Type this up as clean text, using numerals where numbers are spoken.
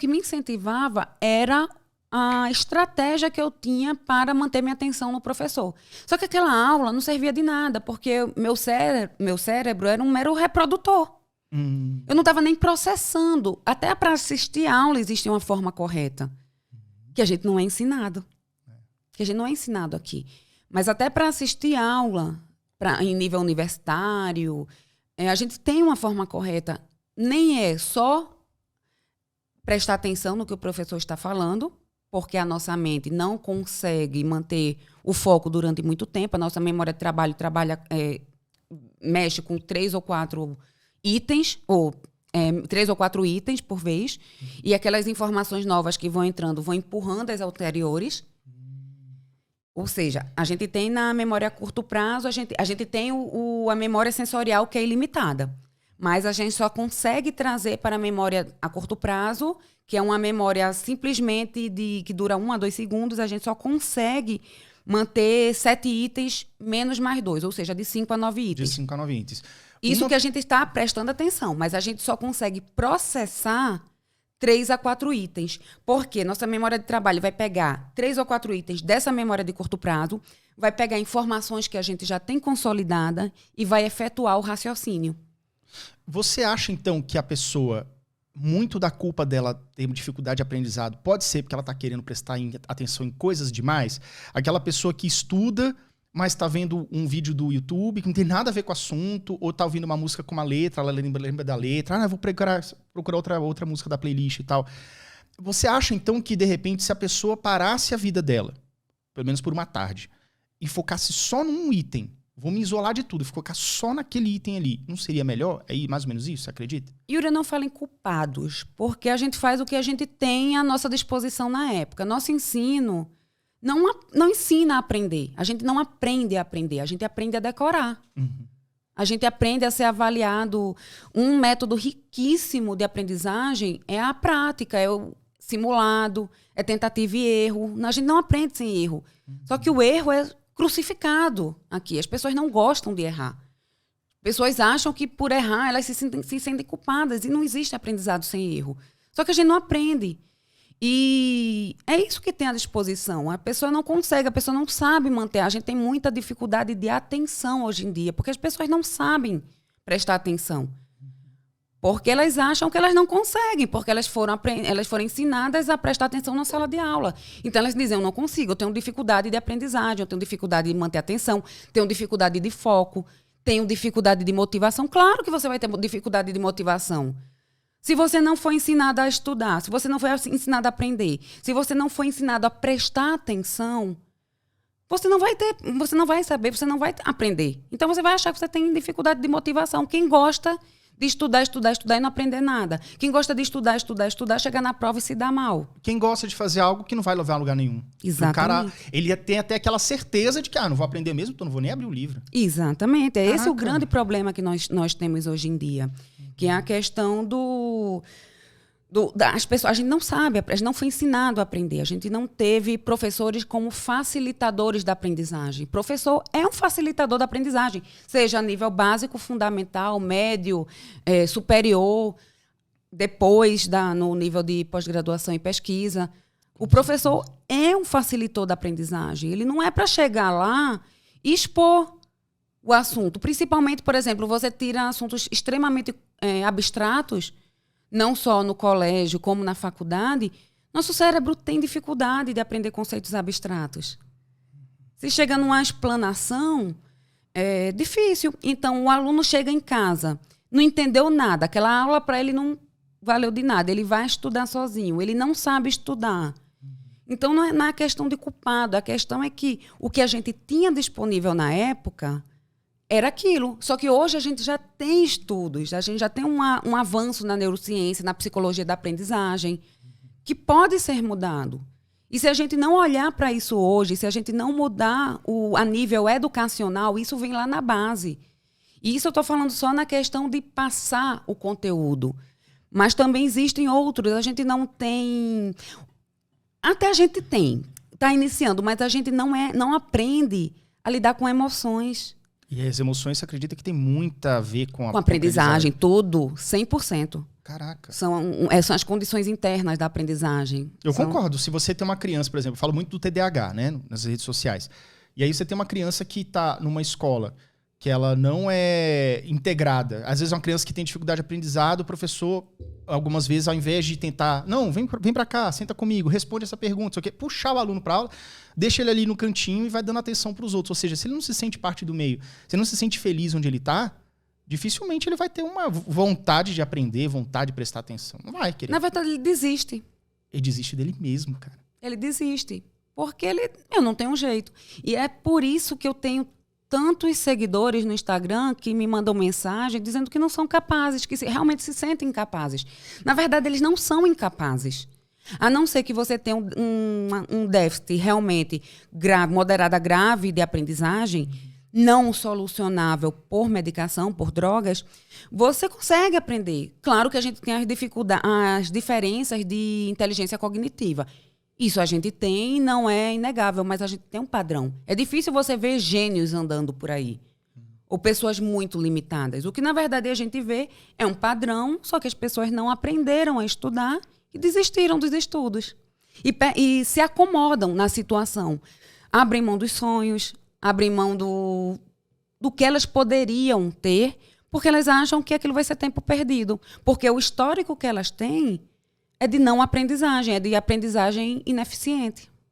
que me incentivava era a estratégia que eu tinha para manter minha atenção no professor. Só que aquela aula não servia de nada, porque meu cérebro era um mero reprodutor. Eu não estava nem processando. Até para assistir a aula existe uma forma correta, que a gente não é ensinado. Que a gente não é ensinado aqui. Mas até para assistir aula em nível universitário, a gente tem uma forma correta. Nem é só prestar atenção no que o professor está falando, porque a nossa mente não consegue manter o foco durante muito tempo. A nossa memória de trabalho mexe com 3 ou 4 itens, ou 3 ou 4 itens por vez, e aquelas informações novas que vão entrando vão empurrando as anteriores. Ou seja, a gente tem na memória a curto prazo, a gente tem a memória sensorial, que é ilimitada. Mas a gente só consegue trazer para a memória a curto prazo, que é uma memória simplesmente que dura 1 a 2 segundos, a gente só consegue manter 7 itens menos mais 2, ou seja, de 5 a 9 itens. De 5 a 9 itens. Isso que a gente está prestando atenção, mas a gente só consegue processar 3 a 4 itens. Porque nossa memória de trabalho vai pegar 3 ou 4 itens dessa memória de curto prazo, vai pegar informações que a gente já tem consolidada e vai efetuar o raciocínio. Você acha, então, que a pessoa, muito da culpa dela ter dificuldade de aprendizado, pode ser porque ela está querendo prestar atenção em coisas demais? Aquela pessoa que estuda, mas está vendo um vídeo do YouTube que não tem nada a ver com o assunto, ou está ouvindo uma música com uma letra, ela lembra da letra, eu vou procurar outra música da playlist e tal. Você acha, então, que, de repente, se a pessoa parasse a vida dela, pelo menos por uma tarde, e focasse só num item, vou me isolar de tudo, focar só naquele item ali, não seria melhor? É mais ou menos isso, você acredita? Yuri, eu não falo em culpados, porque a gente faz o que a gente tem à nossa disposição na época. Nosso ensino não ensina a aprender. A gente não aprende a aprender, a gente aprende a decorar. A gente aprende a ser avaliado. Um método riquíssimo de aprendizagem é a prática, é o simulado, é tentativa e erro. A gente não aprende sem erro. Só que o erro é crucificado aqui. As pessoas não gostam de errar. Pessoas acham que por errar elas se sentem culpadas, e não existe aprendizado sem erro. Só que a gente não aprende. E é isso que tem à disposição. A pessoa não consegue, a pessoa não sabe manter. A gente tem muita dificuldade de atenção hoje em dia, porque as pessoas não sabem prestar atenção. Porque elas acham que elas não conseguem, porque elas foram ensinadas a prestar atenção na sala de aula. Então elas dizem, eu não consigo, eu tenho dificuldade de aprendizagem, eu tenho dificuldade de manter atenção, tenho dificuldade de foco, tenho dificuldade de motivação. Claro que você vai ter dificuldade de motivação. Se você não foi ensinado a estudar, se você não foi ensinado a aprender, se você não foi ensinado a prestar atenção, você não vai saber, você não vai aprender. Então você vai achar que você tem dificuldade de motivação. Quem gosta de estudar e não aprender nada. Quem gosta de estudar, chegar na prova e se dar mal. Quem gosta de fazer algo que não vai levar a lugar nenhum. Exatamente. O cara, ele tem até aquela certeza de que, não vou aprender mesmo, então não vou nem abrir o livro. Exatamente. É esse o grande problema que nós temos hoje em dia. Que é a questão das pessoas. A gente não sabe, a gente não foi ensinado a aprender. A gente não teve professores como facilitadores da aprendizagem. Professor é um facilitador da aprendizagem, seja a nível básico, fundamental, médio, superior, depois no nível de pós-graduação e pesquisa. O professor é um facilitador da aprendizagem. Ele não é para chegar lá e expor o assunto. Principalmente, por exemplo, você tira assuntos extremamente abstratos, não só no colégio como na faculdade, nosso cérebro tem dificuldade de aprender conceitos abstratos. Se chega numa explanação, é difícil. Então, o aluno chega em casa, não entendeu nada, aquela aula para ele não valeu de nada, ele vai estudar sozinho, ele não sabe estudar. Então, não é questão de culpado, a questão é que o que a gente tinha disponível na época era aquilo. Só que hoje a gente já tem estudos, a gente já tem um avanço na neurociência, na psicologia da aprendizagem, que pode ser mudado. E se a gente não olhar para isso hoje, se a gente não mudar a nível educacional, isso vem lá na base. E isso eu estou falando só na questão de passar o conteúdo. Mas também existem outros. A gente não tem... Até a gente tem. Está iniciando, mas a gente não aprende a lidar com emoções. E as emoções, você acredita que tem muito a ver com a aprendizagem? Tudo, 100%. Caraca. São as condições internas da aprendizagem. Eu concordo. Se você tem uma criança, por exemplo, eu falo muito do TDAH, né, nas redes sociais. E aí você tem uma criança que está numa escola que ela não é integrada. Às vezes é uma criança que tem dificuldade de aprendizado, o professor, algumas vezes, ao invés de tentar, não, vem para cá, senta comigo, responde essa pergunta, só que puxar o aluno para aula, deixa ele ali no cantinho e vai dando atenção para os outros. Ou seja, se ele não se sente parte do meio, se ele não se sente feliz onde ele está, dificilmente ele vai ter uma vontade de aprender, vontade de prestar atenção. Não vai querer. Na verdade, ele desiste. Ele desiste dele mesmo, cara. Ele desiste. Porque eu não tenho jeito. E é por isso que eu tenho tantos seguidores no Instagram que me mandam mensagem dizendo que não são capazes, que realmente se sentem incapazes. Na verdade, eles não são incapazes. A não ser que você tenha um déficit realmente grave, moderado a grave de aprendizagem, não solucionável por medicação, por drogas, você consegue aprender. Claro que a gente tem as diferenças de inteligência cognitiva. Isso a gente tem, não é inegável, mas a gente tem um padrão. É difícil você ver gênios andando por aí. Ou pessoas muito limitadas. O que, na verdade, a gente vê é um padrão, só que as pessoas não aprenderam a estudar e desistiram dos estudos. E se acomodam na situação. Abrem mão dos sonhos, abrem mão do que elas poderiam ter, porque elas acham que aquilo vai ser tempo perdido. Porque o histórico que elas têm é de não aprendizagem, é de aprendizagem ineficiente.